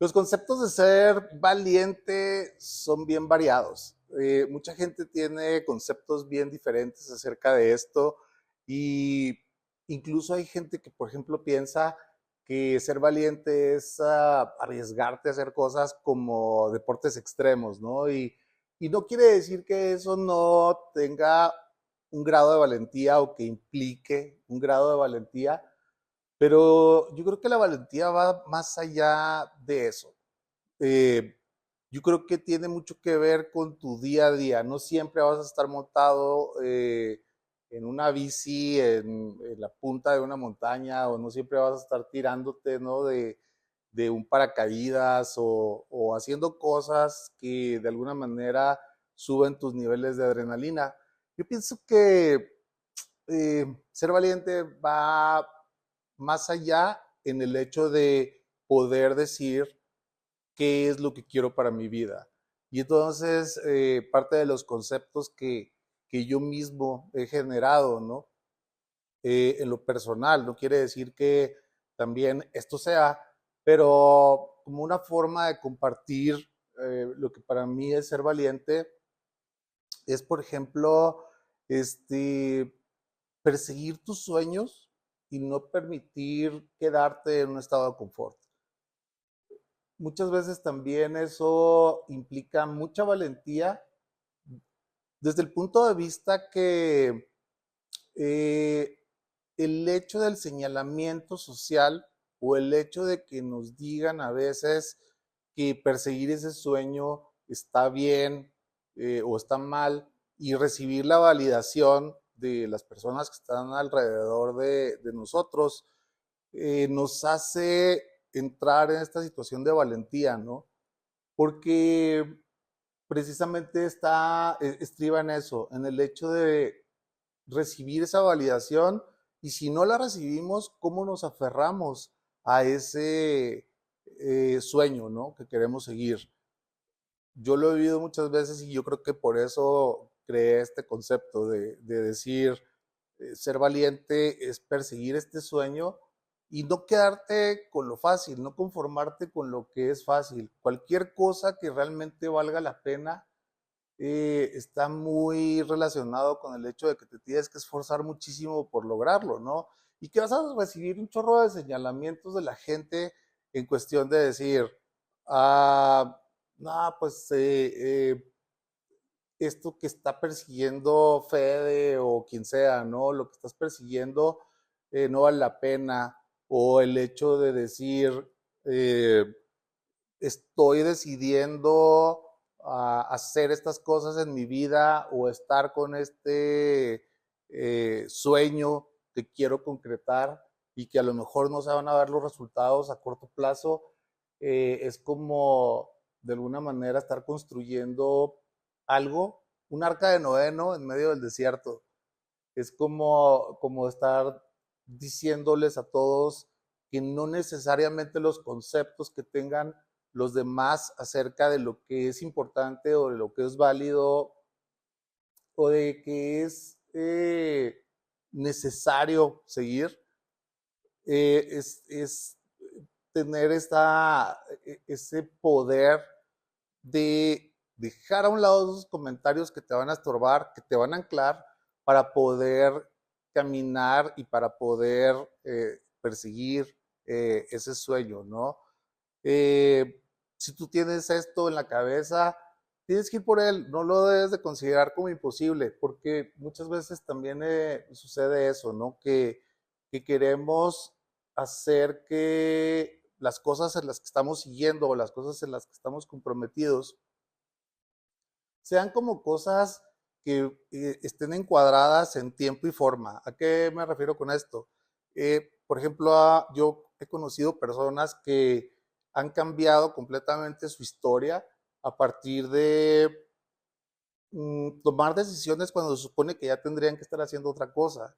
Los conceptos de ser valiente son bien variados. Mucha gente tiene conceptos bien diferentes acerca de esto y incluso hay gente que, por ejemplo, piensa que ser valiente es arriesgarte a hacer cosas como deportes extremos, ¿no? Y no quiere decir que eso no tenga un grado de valentía o que implique un grado de valentía, pero yo creo que la valentía va más allá de eso. Eh, yo creo que tiene mucho que ver con tu día a día. No siempre vas a estar montado en una bici, en la punta de una montaña, o no siempre vas a estar tirándote, ¿no? De un paracaídas o haciendo cosas que de alguna manera suben tus niveles de adrenalina. Yo pienso que ser valiente va más allá en el hecho de poder decir qué es lo que quiero para mi vida. Y entonces, parte de los conceptos que yo mismo he generado, ¿no? En lo personal, no quiere decir que también esto sea, pero como una forma de compartir lo que para mí es ser valiente, es, por ejemplo, este, perseguir tus sueños y no permitir quedarte en un estado de confort. Muchas veces también eso implica mucha valentía desde el punto de vista que eh, el hecho del señalamiento social o el hecho de que nos digan a veces que perseguir ese sueño está bien o está mal y recibir la validación de las personas que están alrededor de nosotros, nos hace entrar en esta situación de valentía, ¿no? Porque precisamente estriba en eso, en el hecho de recibir esa validación y si no la recibimos, ¿cómo nos aferramos a ese sueño, ¿no? Que queremos seguir? Yo lo he vivido muchas veces y yo creo que por eso creé este concepto de decir, ser valiente es perseguir este sueño y no quedarte con lo fácil, no conformarte con lo que es fácil. Cualquier cosa que realmente valga la pena está muy relacionado con el hecho de que te tienes que esforzar muchísimo por lograrlo, ¿no? Y que vas a recibir un chorro de señalamientos de la gente en cuestión de decir, no, pues esto que está persiguiendo Fede o quien sea, ¿no? Lo que estás persiguiendo no vale la pena. O el hecho de decir, eh, estoy decidiendo hacer estas cosas en mi vida o estar con este sueño que quiero concretar y que a lo mejor no se van a ver los resultados a corto plazo, es como de alguna manera estar construyendo algo, un arca de Noé, ¿no? En medio del desierto. Es como estar diciéndoles a todos que no necesariamente los conceptos que tengan los demás acerca de lo que es importante o de lo que es válido o de que es necesario seguir, es tener ese poder de dejar a un lado esos comentarios que te van a estorbar, que te van a anclar para poder caminar y para poder perseguir ese sueño, ¿no? Si tú tienes esto en la cabeza, tienes que ir por él, no lo debes de considerar como imposible, porque muchas veces también sucede eso, ¿no? Que queremos hacer que las cosas en las que estamos siguiendo o las cosas en las que estamos comprometidos sean como cosas que estén encuadradas en tiempo y forma. ¿A qué me refiero con esto? Por ejemplo, yo he conocido personas que han cambiado completamente su historia a partir de tomar decisiones cuando se supone que ya tendrían que estar haciendo otra cosa.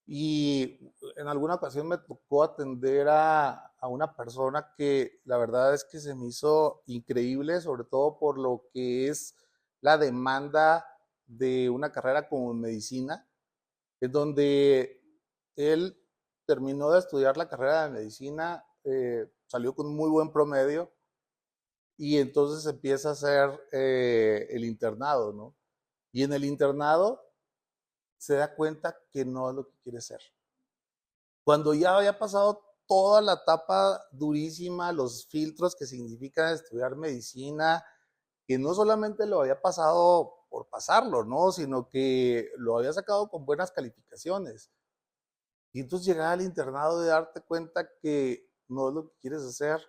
Y en alguna ocasión me tocó atender a una persona que la verdad es que se me hizo increíble, sobre todo por lo que es la demanda de una carrera como medicina, en donde él terminó de estudiar la carrera de medicina, salió con muy buen promedio y entonces empieza a hacer el internado, ¿no? Y en el internado se da cuenta que no es lo que quiere ser. Cuando ya había pasado toda la etapa durísima, los filtros que significan estudiar medicina, que no solamente lo había pasado por pasarlo, ¿no? Sino que lo había sacado con buenas calificaciones. Y entonces llegar al internado de darte cuenta que no es lo que quieres hacer,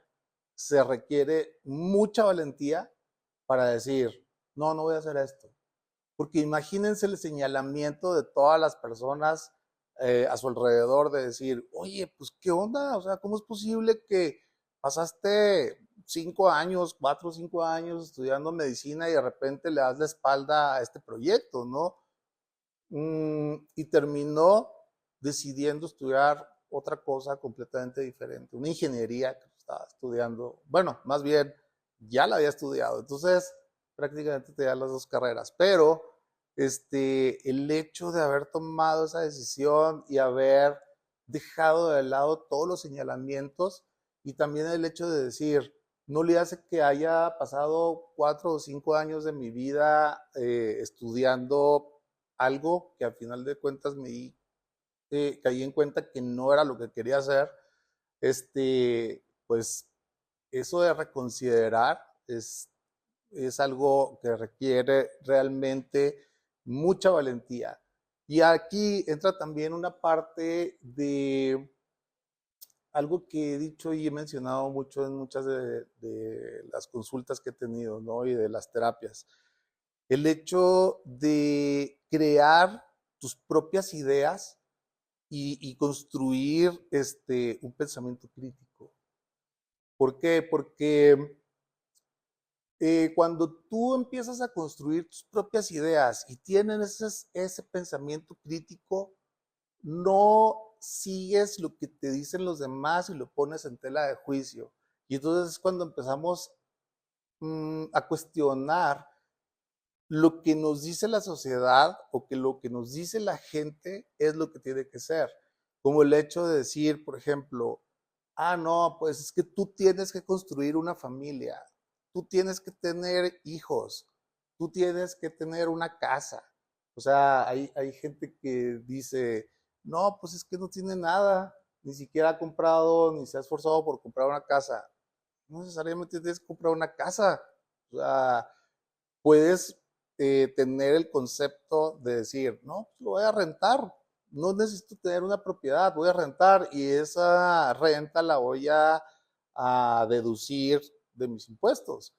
se requiere mucha valentía para decir, no, no voy a hacer esto. Porque imagínense el señalamiento de todas las personas a su alrededor de decir, oye, pues qué onda, o sea, ¿cómo es posible que pasaste 5 años, 4 o 5 años estudiando medicina y de repente le das la espalda a este proyecto, ¿no? Y terminó decidiendo estudiar otra cosa completamente diferente, una ingeniería que estaba estudiando, bueno, más bien ya la había estudiado, entonces prácticamente tenía las dos carreras, pero el hecho de haber tomado esa decisión y haber dejado de lado todos los señalamientos y también el hecho de decir, no le hace que haya pasado 4 o 5 años de mi vida estudiando algo que al final de cuentas caí en cuenta que no era lo que quería hacer, pues eso de reconsiderar es algo que requiere realmente mucha valentía. Y aquí entra también una parte de algo que he dicho y he mencionado mucho en muchas de las consultas que he tenido, ¿no? Y de las terapias. El hecho de crear tus propias ideas y construir un pensamiento crítico. ¿Por qué? Porque cuando tú empiezas a construir tus propias ideas y tienes ese pensamiento crítico, no sigues lo que te dicen los demás y lo pones en tela de juicio. Y entonces es cuando empezamos a cuestionar lo que nos dice la sociedad o que lo que nos dice la gente es lo que tiene que ser. Como el hecho de decir, por ejemplo, no, pues es que tú tienes que construir una familia, tú tienes que tener hijos, tú tienes que tener una casa. O sea, hay gente que dice, no, pues es que no tiene nada, ni siquiera ha comprado, ni se ha esforzado por comprar una casa. No necesariamente tienes que comprar una casa. O sea, puedes tener el concepto de decir, no, pues lo voy a rentar, no necesito tener una propiedad, voy a rentar y esa renta la voy a deducir de mis impuestos.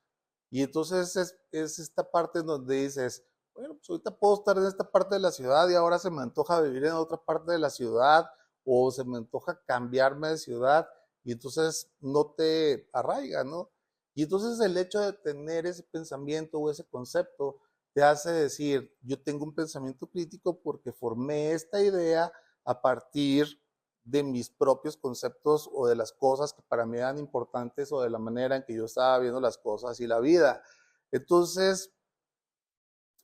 Y entonces es esta parte en donde dices, bueno, pues ahorita puedo estar en esta parte de la ciudad y ahora se me antoja vivir en otra parte de la ciudad o se me antoja cambiarme de ciudad y entonces no te arraiga, ¿no? Y entonces el hecho de tener ese pensamiento o ese concepto te hace decir, yo tengo un pensamiento crítico porque formé esta idea a partir de mis propios conceptos o de las cosas que para mí eran importantes o de la manera en que yo estaba viendo las cosas y la vida. Entonces,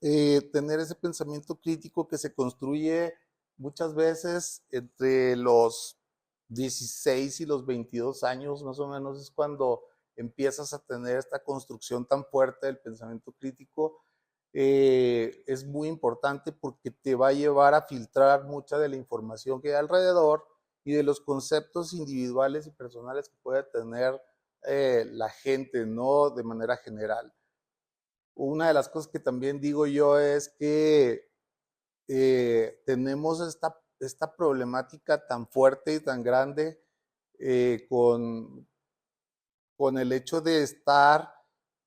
tener ese pensamiento crítico que se construye muchas veces entre los 16 y los 22 años, más o menos, es cuando empiezas a tener esta construcción tan fuerte del pensamiento crítico. Es muy importante porque te va a llevar a filtrar mucha de la información que hay alrededor y de los conceptos individuales y personales que puede tener la gente, ¿no? De manera general. Una de las cosas que también digo yo es que tenemos esta problemática tan fuerte y tan grande con el hecho de estar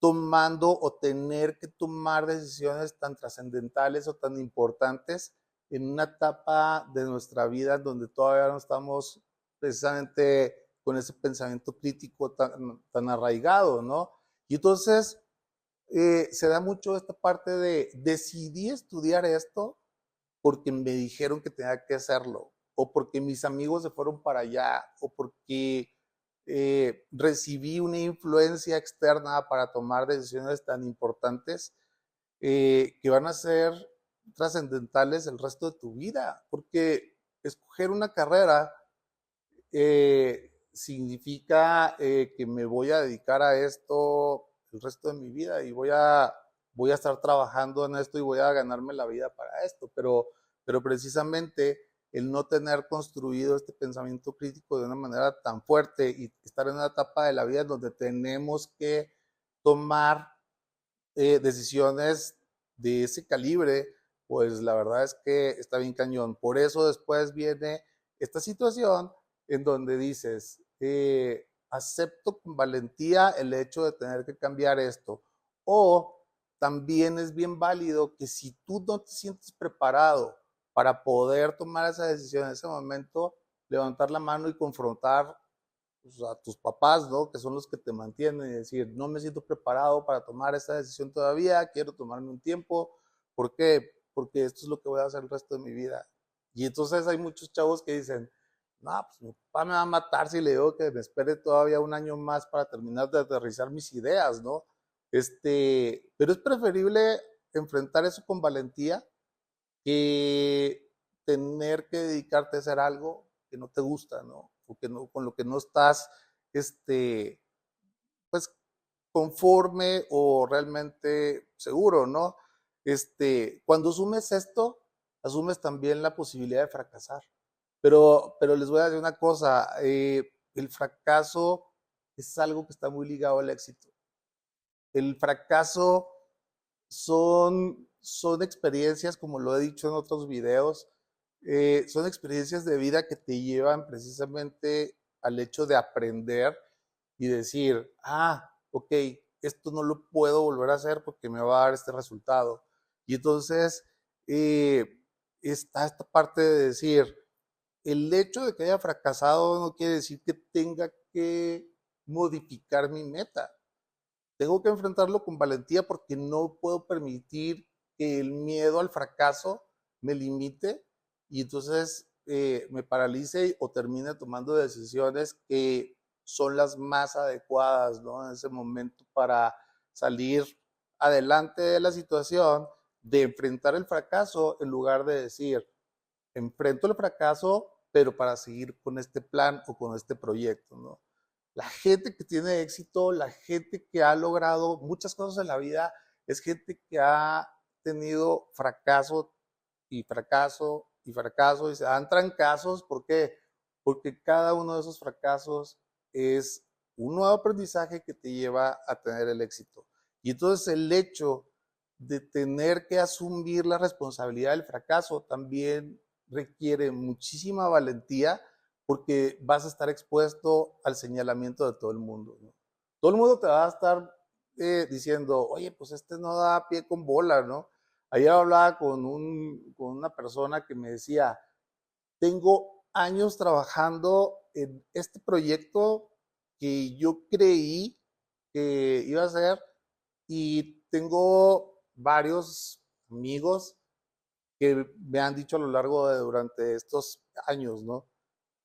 tomando o tener que tomar decisiones tan trascendentales o tan importantes en una etapa de nuestra vida donde todavía no estamos precisamente con ese pensamiento crítico tan arraigado, ¿no? Y entonces se da mucho esta parte de decidí estudiar esto porque me dijeron que tenía que hacerlo, o porque mis amigos se fueron para allá, o porque recibí una influencia externa para tomar decisiones tan importantes que van a ser trascendentales el resto de tu vida, porque escoger una carrera significa que me voy a dedicar a esto el resto de mi vida y voy a estar trabajando en esto y voy a ganarme la vida para esto, pero precisamente el no tener construido este pensamiento crítico de una manera tan fuerte y estar en una etapa de la vida en donde tenemos que tomar decisiones de ese calibre, pues la verdad es que está bien cañón. Por eso después viene esta situación en donde dices, acepto con valentía el hecho de tener que cambiar esto. O también es bien válido que si tú no te sientes preparado para poder tomar esa decisión en ese momento, levantar la mano y confrontar pues, a tus papás, ¿no? Que son los que te mantienen y decir, no me siento preparado para tomar esta decisión todavía, quiero tomarme un tiempo. ¿Por qué? Porque esto es lo que voy a hacer el resto de mi vida. Y entonces hay muchos chavos que dicen, no, pues mi papá me va a matar si le digo que me espere todavía un año más para terminar de aterrizar mis ideas, ¿no? Pero es preferible enfrentar eso con valentía que tener que dedicarte a hacer algo que no te gusta, ¿no? O que no, con lo que no estás, este, pues, conforme o realmente seguro, ¿no? Cuando asumes esto, asumes también la posibilidad de fracasar. Pero les voy a decir una cosa, el fracaso es algo que está muy ligado al éxito. El fracaso son experiencias, como lo he dicho en otros videos, son experiencias de vida que te llevan precisamente al hecho de aprender y decir, ok, esto no lo puedo volver a hacer porque me va a dar este resultado. Y entonces eh, está esta parte de decir, el hecho de que haya fracasado no quiere decir que tenga que modificar mi meta. Tengo que enfrentarlo con valentía porque no puedo permitir que el miedo al fracaso me limite y entonces me paralice o termine tomando decisiones que son las más adecuadas, ¿no? En ese momento para salir adelante de la situación, de enfrentar el fracaso en lugar de decir, enfrento el fracaso, pero para seguir con este plan o con este proyecto, ¿no? La gente que tiene éxito, la gente que ha logrado muchas cosas en la vida, es gente que ha tenido fracaso y fracaso y fracaso y se dan trancazos. ¿Por qué? Porque cada uno de esos fracasos es un nuevo aprendizaje que te lleva a tener el éxito. Y entonces el hecho de tener que asumir la responsabilidad del fracaso también requiere muchísima valentía porque vas a estar expuesto al señalamiento de todo el mundo, ¿no? Todo el mundo te va a estar diciendo, oye, pues no da pie con bola, ¿no? Ayer hablaba con una persona que me decía, tengo años trabajando en este proyecto que yo creí que iba a ser y tengo varios amigos que me han dicho a lo largo de durante estos años, ¿no?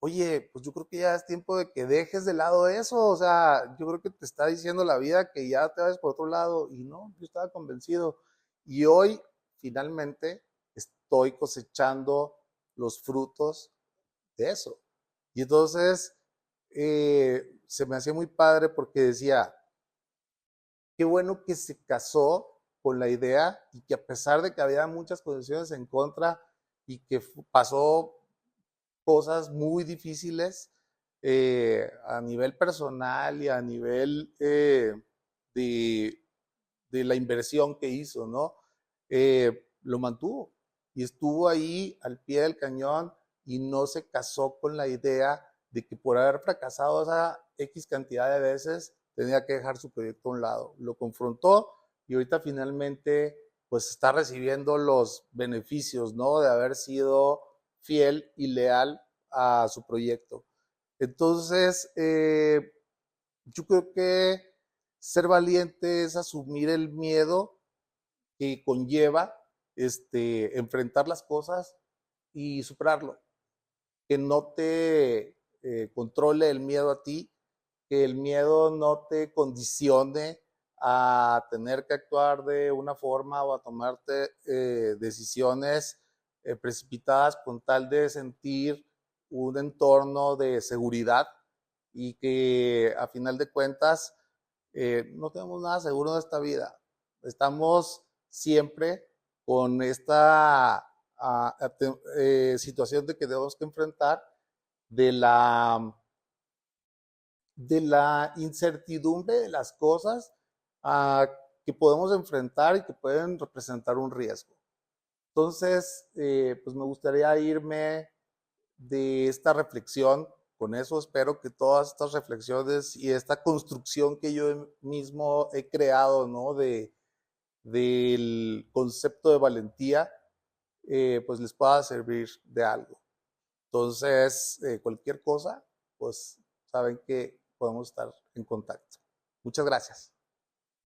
Oye, pues yo creo que ya es tiempo de que dejes de lado eso, o sea, yo creo que te está diciendo la vida que ya te vayas por otro lado y no, yo estaba convencido y hoy finalmente estoy cosechando los frutos de eso. Y entonces se me hacía muy padre porque decía, qué bueno que se casó con la idea y que a pesar de que había muchas condiciones en contra y que pasó cosas muy difíciles a nivel personal y a nivel de, de, la inversión que hizo, ¿no? Lo mantuvo y estuvo ahí al pie del cañón y no se casó con la idea de que por haber fracasado esa X cantidad de veces tenía que dejar su proyecto a un lado. Lo confrontó y ahorita finalmente pues está recibiendo los beneficios, ¿no? De haber sido fiel y leal a su proyecto. Entonces, yo creo que ser valiente es asumir el miedo que conlleva enfrentar las cosas y superarlo. Que no te controle el miedo a ti, que el miedo no te condicione a tener que actuar de una forma o a tomarte decisiones precipitadas con tal de sentir un entorno de seguridad y que a final de cuentas No tenemos nada seguro en esta vida. Estamos siempre con esta situación de que tenemos que enfrentar de la incertidumbre de las cosas que podemos enfrentar y que pueden representar un riesgo. Entonces, pues me gustaría irme de esta reflexión. Con eso espero que todas estas reflexiones y esta construcción que yo mismo he creado, ¿no? Del concepto de valentía, pues les pueda servir de algo. Entonces, cualquier cosa, pues saben que podemos estar en contacto. Muchas gracias.